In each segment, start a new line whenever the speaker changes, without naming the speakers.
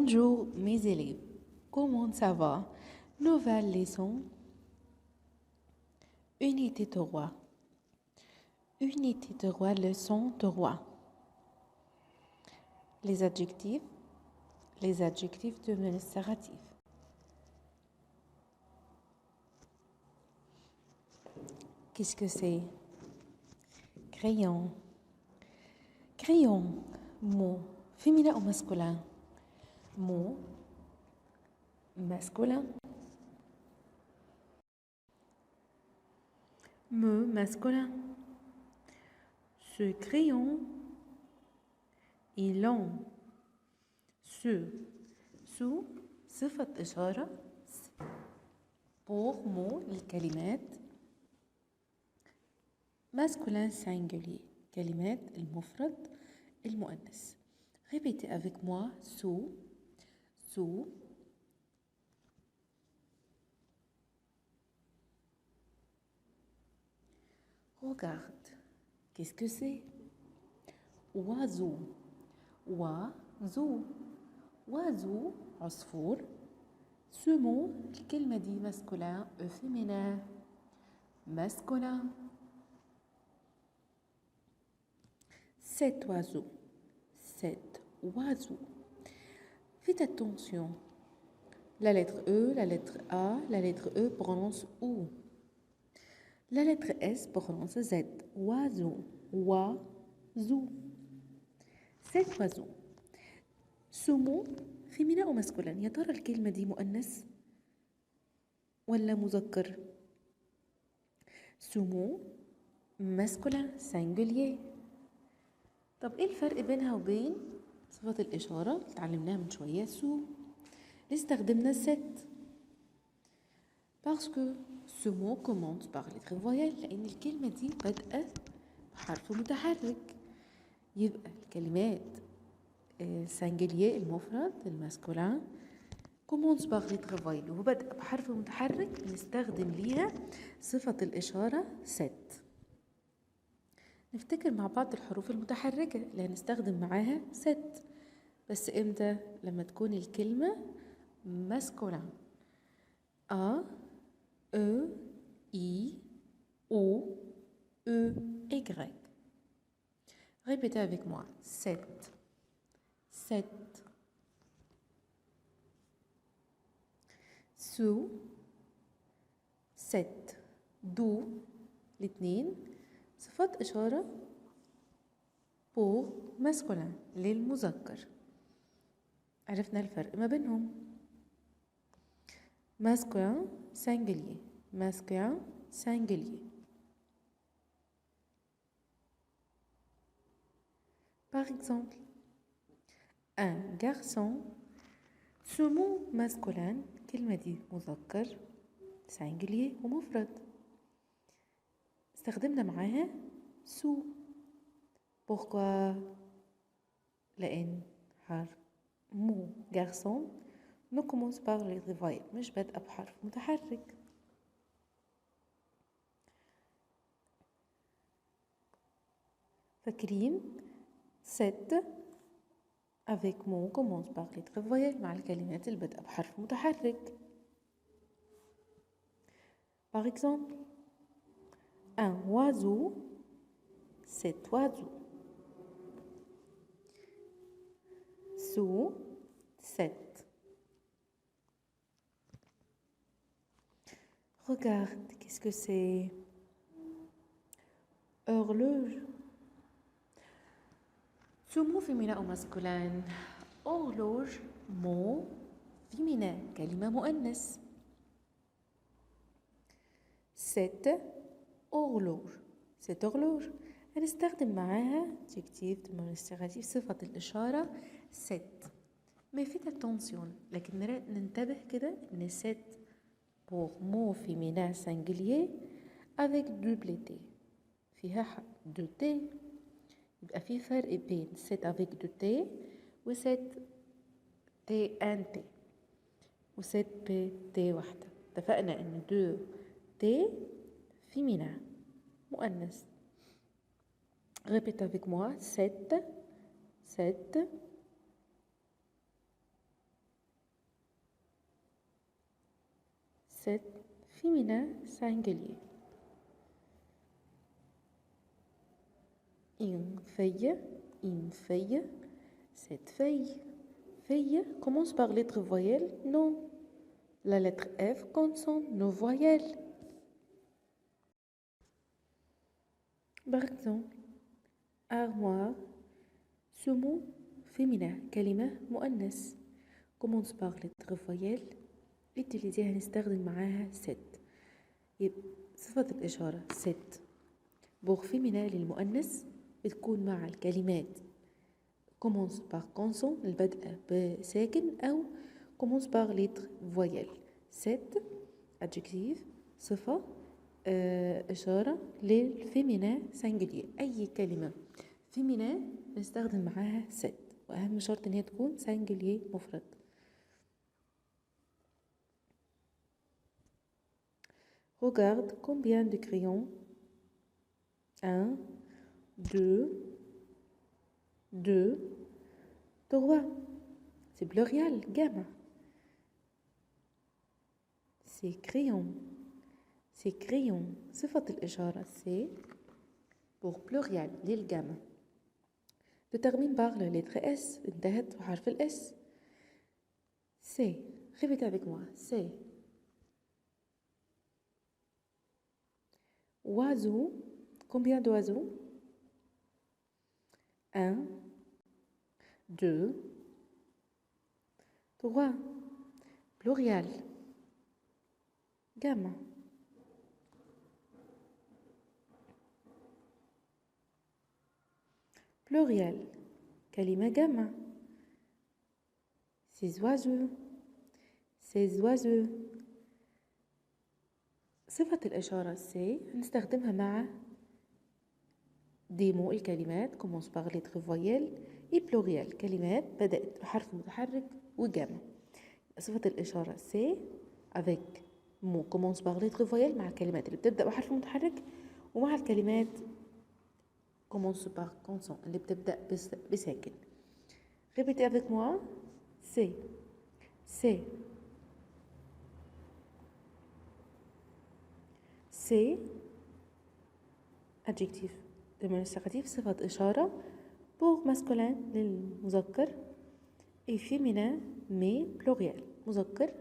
Bonjour mes élèves, comment ça va? Nouvelle leçon, unité 3. Unité 3, leçon 3. Les adjectifs démonstratifs. Qu'est-ce que c'est? Crayon. Crayon, mot féminin ou masculin? Mot masculin. Mot masculin. Ce crayon est long. سو صفة إشارة pour mot الكلمات masculin singulier كلمات المفرد المؤنث. Répétez avec moi sous. Regarde, qu'est-ce que c'est? Oiseau. Oiseau, عصفور. Ce mot, الكلمة دي masculin ou féminin? Masculin. Cet oiseau. Faites attention. La lettre E, la lettre A, la lettre E prononce OU. La lettre S prononce Z. Oiseau. Cet oiseau. Ce mot féminin ou masculin؟ يا ترى الكلمة دي مؤنث ولا مذكر؟ Ce mot masculin singulier. طب ايه الفرق بينها وبين صفة الإشارة اللي اتعلمناها من شوية سو؟ ليه استخدمنا set؟ parce que ce mot commence par lettre voyelle لأن الكلمة دي بادئة بحرف متحرك. يبقى الكلمات singulier المفرد الماسكولين commence par lettre voyelle وهو بادئ بحرف متحرك بنستخدم ليها صفة الإشارة set. نفتكر مع بعض الحروف المتحركة اللي هنستخدم معاها set بس امتى؟ لما تكون الكلمة masculin. A, E, I, O, E, Y. Répétez avec moi. Set. Sous. Set. دو. الاثنين صفات إشارة pour masculin للمذكر. عرفنا الفرق ما بينهم. masculin singulier. Par exemple, un garçon. Ce mot masculin كلمة دي مذكر singulier ومفرد استخدمنا معاها سو. pourquoi؟ لأن حرف مو garçon ne commence par lettre voyelle مش بادئة بحرف متحرك. فاكرين set avec mot commence par lettre voyelle مع الكلمات اللي بادئة بحرف متحرك. par exemple un oiseau. Cet oiseau. Sous. Set. Regarde, qu'est-ce que c'est? Horloge. Ce mot féminin ou masculin? Horloge, mot féminin, كلمة مؤنث. Cette horloge. هنستخدم معاها adjectif démonstratif صفة الإشارة set. mais faites attention لكن ننتبه كده إن set pour mot féminin singulier avec double T فيها deux T. يبقى في فرق بين set avec deux T و set T و set T واحدة. اتفقنا إن deux T féminin مؤنث. Répétez avec moi. Set. 7 féminin singulier. Une feuille, cette feuille. Feuille commence par lettre voyelle? Non. La lettre F contient nos voyelles. Par exemple, armoire, ce mot féminin, كلمة مؤنث commence par lettre voyelle utilisée هنستخدم معاها set. يبقى صفة الإشارة set بوغ féminin للمؤنث بتكون مع الكلمات commence par consonne البدء بساكن أو commence par lettre voyelle. set adjectif صفة إشارة للفيمينا سانجلير. أي كلمة فيمينا بنستخدم معاها set وأهم شرط إن هي تكون سانجلير مفرد. Regarde combien de crayons. 1, 2, 3. C'est pluriel, gamme. C'est crayon. C'est crayon. صفة الإشارة c'est pour pluriel للجمع. Je termine par la lettre S. انتهت بحرف ال S. C'est. Répétez avec moi. C'est. Oiseau. Combien d'oiseaux? 1, 2, 3. Pluriel. Gamme. Pluriel. كلمة جمع. Ces oiseaux. Ces oiseaux. صفة الإشارة سي هنستخدمها مع ديمو الكلمات commence par lettre voyelle et pluriel كلمات بدأت بحرف متحرك وجمع. صفة الإشارة سي avec mot commence par lettre voyelle مع الكلمات اللي بتبدأ بحرف متحرك ومع الكلمات commence par consonne اللي بتبدأ بساكن. Répétez avec moi. C'est. C'est. C'est adjectif démonstratif صفة إشارة pour masculin للمذكر et féminin mais pluriel مذكر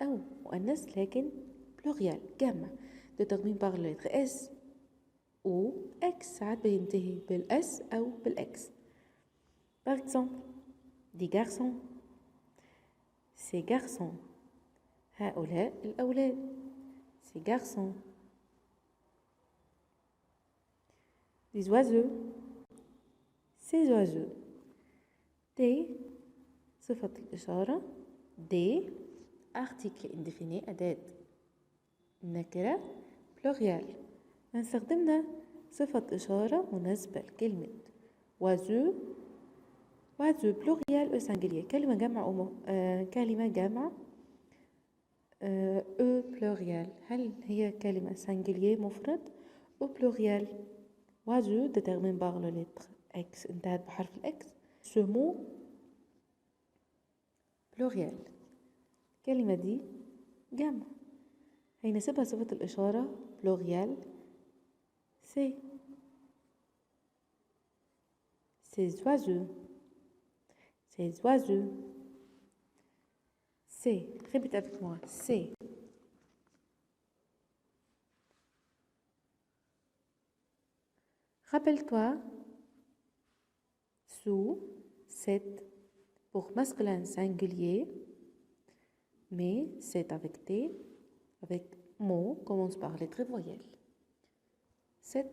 أو مؤنث لكن pluriel جمع. de termine par la lettre S ou X ساعات بينتهي بالS أو بالX. par exemple des garçons. ces garçons. هؤلاء الأولاد. ces garçons. des oiseaux. ces oiseaux. des صفة الإشارة des article indéfini أداة نكرة pluriel. هنستخدمنا صفة إشارة مناسبة لكلمة oiseau. oiseau pluriel au singulier كلمة جمع كلمة جمع au pluriel. هل هي كلمة singulier مفرد au pluriel. oiseau déterminé par la lettre X انتهت بحرف الإكس. ce mot pluriel الكلمة دي جمع هيناسبها صفة الإشارة pluriel c'est. ces oiseaux. ces oiseaux. c'est. Répétez avec moi. c'est. Rappelle-toi, sous, c'est pour masculin singulier, mais c'est avec T, avec mot commence par lettre voyelle. c'est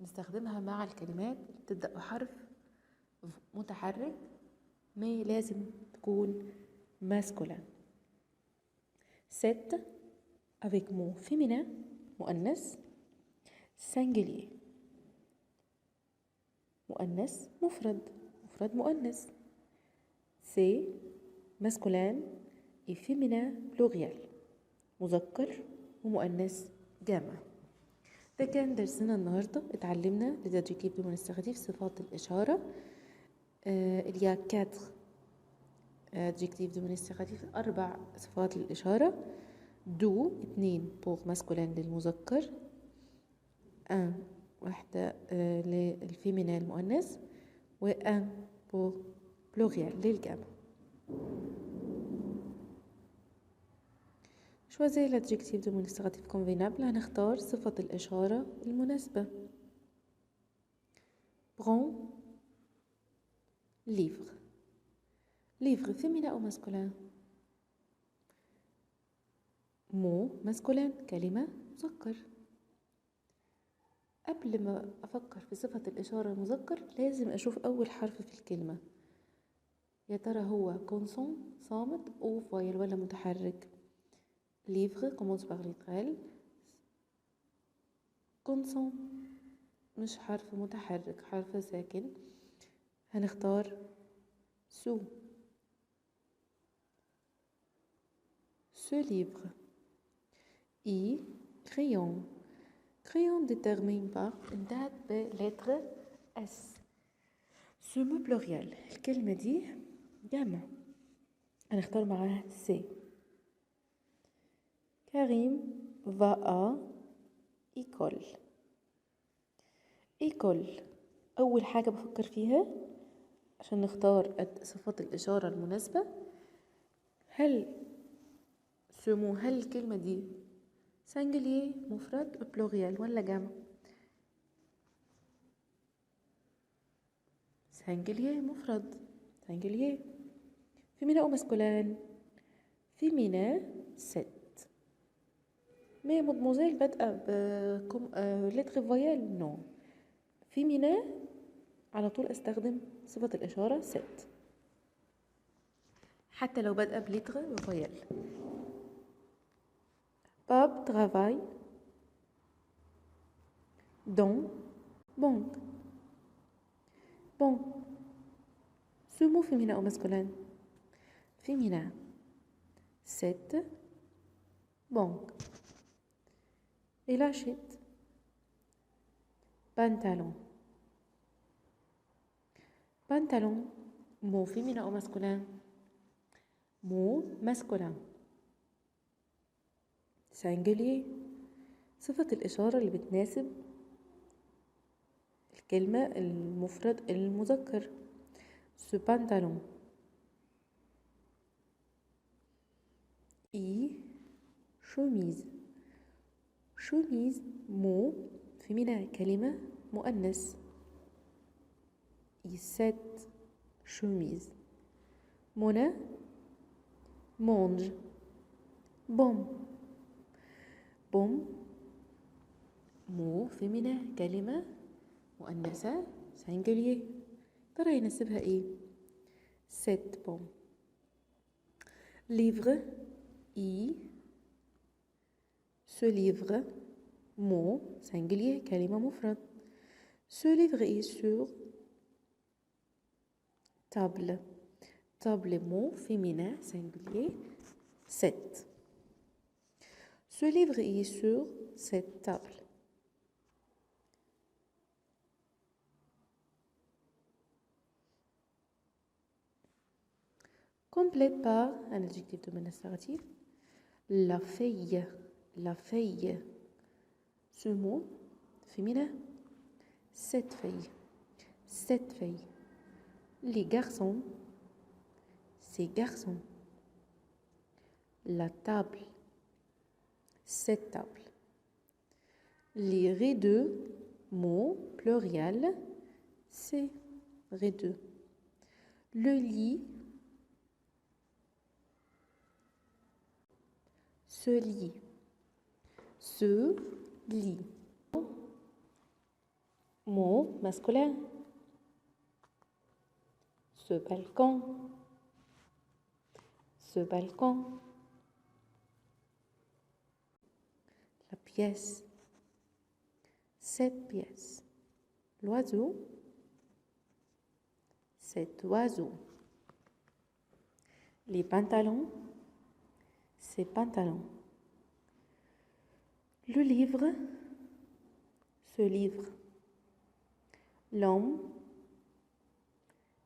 نستخدمها مع الكلمات اللي بتبدأ بحرف متحرك ما لازم تكون masculin. c'est avec mot féminin مؤنث singulier مؤنث مفرد مفرد مؤنث. c'est masculin et féminin pluriel مذكر ومؤنث جمع. ده كان درسنا النهارده. اتعلمنا les adjectifs démonstratifs صفات الإشارة. il y a 4 adjectifs démonstratifs 4 صفات للإشارة. دو 2 بوغ ماسكولين للمذكر، ان واحدة للفيمينين المؤنث، و ان بوغ بلوريال للجمع. choisir l'adjectif démonstratif convenable. هنختار صفة الإشارة المناسبة. prend livre. livre féminin أو masculin؟ mot masculin كلمة مذكر. قبل ما أفكر في صفة الإشارة المذكر لازم أشوف أول حرف في الكلمة، يا ترى هو كونسون صامت أو فايل ولا متحرك. livre commence par lettre L. كونسون مش حرف متحرك، حرف ساكن. هنختار سو. ce livre. I crayon. crayon détermine par انتهت بلتر S. ce mot pluriel. الكلمة دي جمع، هنختار معاها سي. كريم va à école. école أول حاجة بفكر فيها عشان نختار صفات الإشارة المناسبة، هل الكلمة دي سنجلير مفرد بلوريال ولا جمع؟ سنجلير مفرد، سنجلير. فيمينا أو ماسكولين؟ فيمينا 7. مي مدموزيل بادئة لتر فويال؟ نو. فيمينا على طول استخدم صفة الإشارة 7 حتى لو بادئة بلتر فويال. باب travaille dans banque. banque ce mot féminin ou masculin؟ féminin 7 banque. il achète pantalon. pantalon mot féminin ou masculin؟ mot masculin singulier. صفة الإشارة اللي بتناسب الكلمة المفرد المذكر. ce pantalon. I chemise. chemise mot féminin كلمة مؤنث. cette chemise. منى mange. bom. bom mot féminin كلمة مؤنثة singulier. ترى يناسبها ايه؟ cette bom. livre. I ce livre mot singulier كلمة مفرد. ce livre est sur table. table mot féminin singulier 7. ce livre est sur cette table. complète par un adjectif démonstratif. la fille. la fille ce mot féminin 7 filles. 7 filles. les garçons. ces garçons. la table. 7 tables. les rideaux mot pluriel c'est rideaux. le lit. ce lit. ce lit mot masculin. ce balcon. ce balcon. la pièce. cette pièce. l'oiseau. cet oiseau. les pantalons. ces pantalons. le livre. ce livre. l'homme.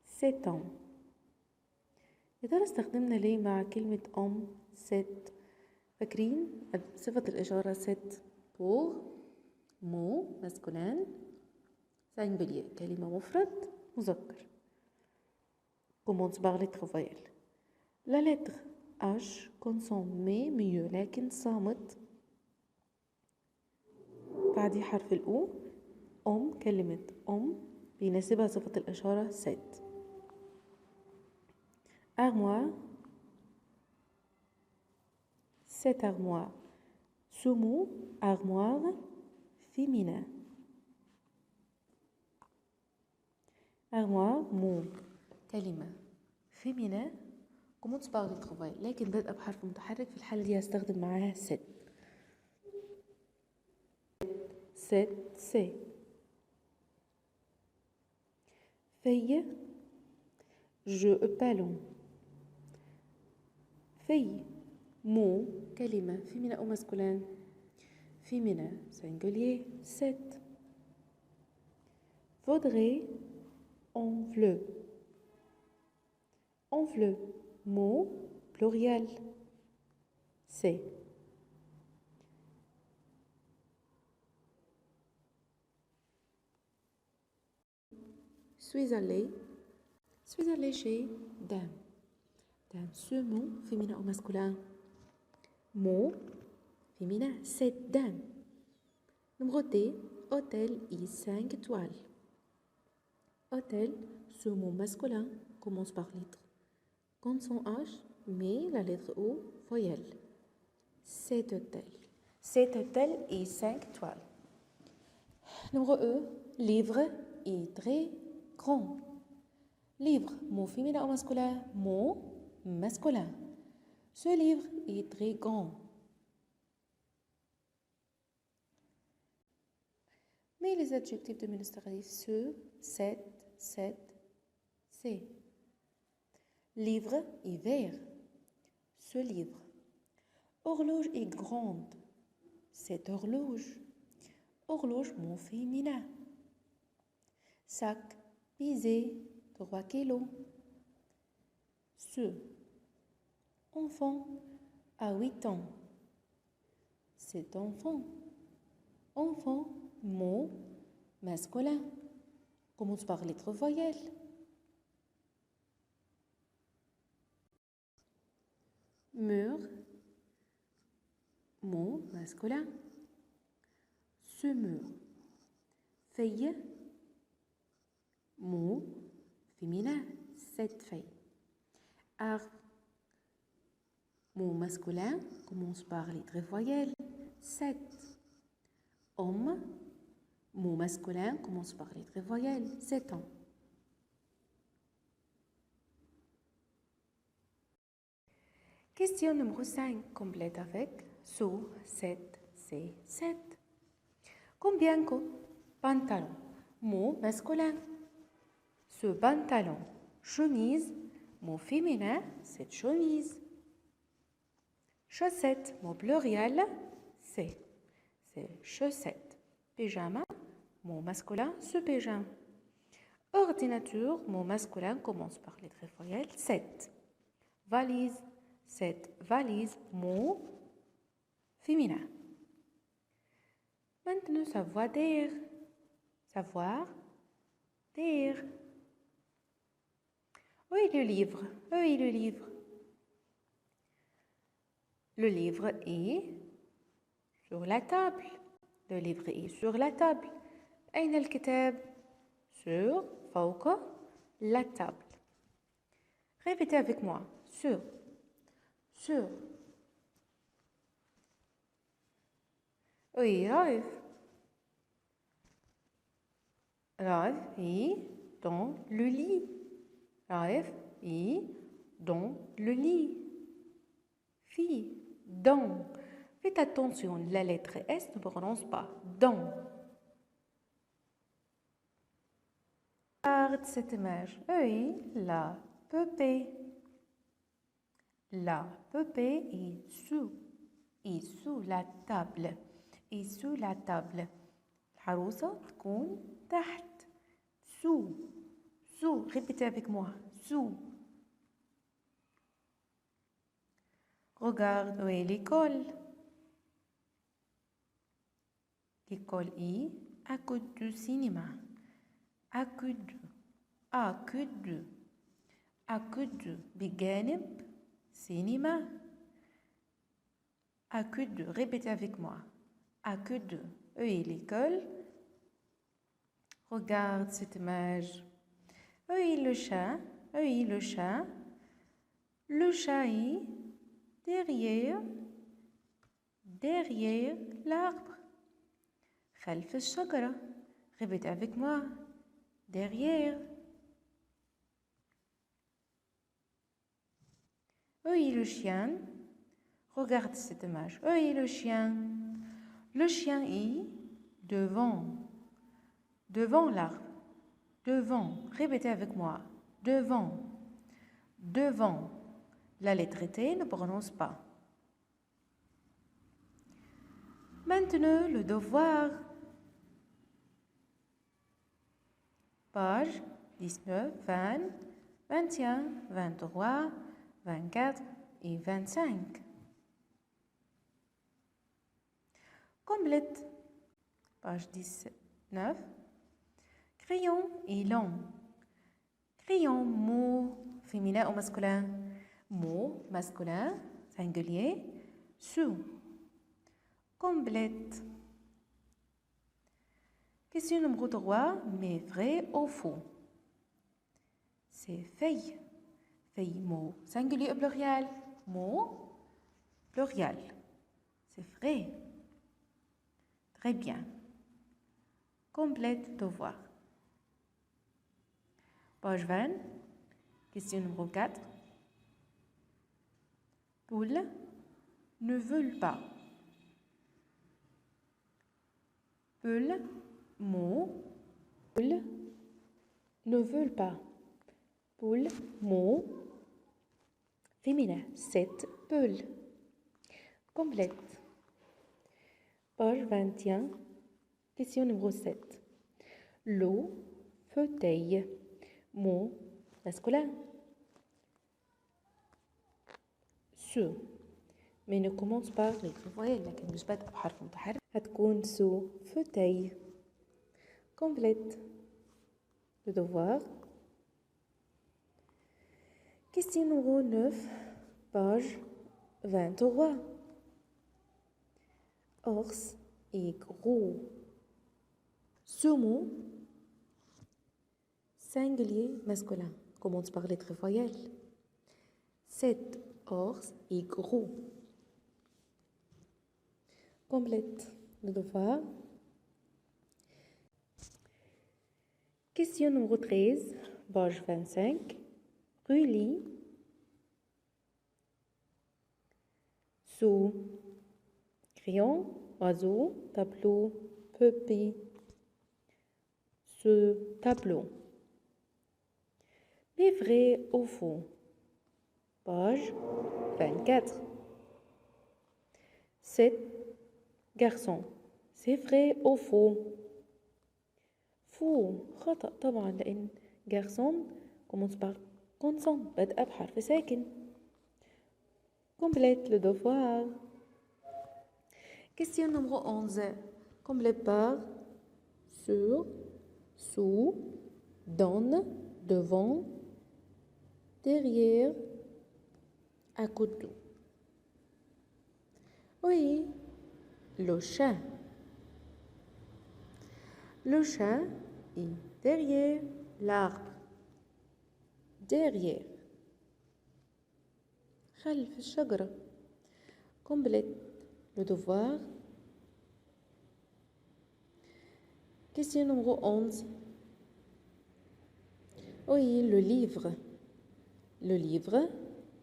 cet homme. يا ترى استخدمنا ليه مع كلمة ست فاكرين صفة الإشارة set pour مو masculin singulier كلمة مفرد مذكر commence par lettre voyelle. La lettre H consonne mais mieux لكن صامت بعد حرف الأو كلمة بيناسبها صفة الإشارة set. Armoire cette armoire ce mot armoire féminin armoire mot كلمة féminin commence par lettre voyelle لكن بدأ بحرف متحرك في الحالة دي هستخدم معاها set c'est feuille jeu ballon feuille mot كلمة féminin ou masculin féminin singulier set faudrait enveloppe mot pluriel c'est suis allée chez dame ce mot féminin ou masculin mot féminin cette dame numéro D hôtel et 5 étoiles hôtel ce mot masculin commence par lettre consonne H mais la lettre O voyelle cet hôtel et 5 étoiles numéro E livre est très grand livre mot féminin ou masculin mot masculin ce livre est très grand mais les adjectifs diminutifs ce cette c'est livre est vert ce livre horloge est grande cette horloge mot féminin sac pesé 3 kilos ce enfant a 8 ans cet enfant mot masculin commence par lettre voyelle mur mot masculin ce mur feuille mot féminin cette feuille arbre mot masculin commence par lettre voyelle sept homme mot masculin commence par lettre voyelle 7 ans question numéro 5 complète avec so 7 c'est 7 combien de pantalon mot masculin ce pantalon chemise mot féminin cette chemise chaussette mot pluriel c'est chaussette pyjama mot masculin ce pyjama ordinateur mot masculin commence par lettre voyelle 7 valise cette valise mot féminin maintenant savoir dire où est le livre le livre est sur la table أين الكتاب sur فوق la table répétez avec moi sur oui Raif est dans le lit fille dans faites attention la lettre S ne prononce pas dans regarde cette image oui la poupée est sous la table العروسة تكون تحت sous répétez avec moi sous Regarde où est l'école. L'école est à côté du cinéma. À côté. À côté. À côté. بجانب cinéma. À côté. Répétez avec moi. À côté. Où est l'école? Regarde cette image. Où est le chat? Où est le chat? Le chat est derrière l'arbre. خلف الشجرة. Répétez avec moi. Derrière. Où est le chien? Regarde cette image. Où est le chien? Le chien est devant l'arbre. Devant. Répétez avec moi. Devant. La lettre T ne prononce pas. Maintenant, le devoir. Page 19, 20, 21, 23, 24 et 25. Complète. Page 19. Crayon et long. Crayon, mot féminin ou masculin? Mot masculin, singulier, sous. Complète. Question numéro 3, mais vrai ou faux? C'est feuille. Feuille, mot singulier ou pluriel? Mot pluriel. C'est vrai. Très bien. Complète devoir. Page 20. Question numéro 4. Poules ne veulent pas. Poules, mot. Poules ne veulent pas. Poules, mot. Féminin, 7 poules. Complète. Page 21. Question numéro 7. L'eau, fauteuil. Mot masculin. سو. mais ne commence pas les voyelles لكن مش بادئة بحرف متحرك هتكون سو fauteuil. Complète. Le devoir. Question numéro 9, page 23. Ours est gros. Ce mot, singulier masculin, commence par lettre voyelle. Cet ours est gros. Complète le devoir. Question numéro 13, page 25. Relis sous crayon, oiseau, tableau, pupille. Ce tableau. Mais vrai ou faux? Page 24. 7 garçons. C'est vrai ou faux? فو خطأ طبعا لأن garçon commence par consonne بدأ بحرف ساكن. Complète le devoir. Question numéro 11. Complète par sur, sous, dans, devant, derrière, à côté. Oui, le chat. Le chat est derrière l'arbre. Derrière. خلف الشجرة. Complète le devoir. Question numéro 11. Oui, le livre. Le livre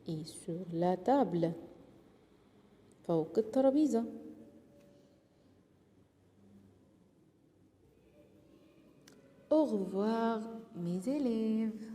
est sur la table. فوق الترابيزة. Au revoir mes élèves.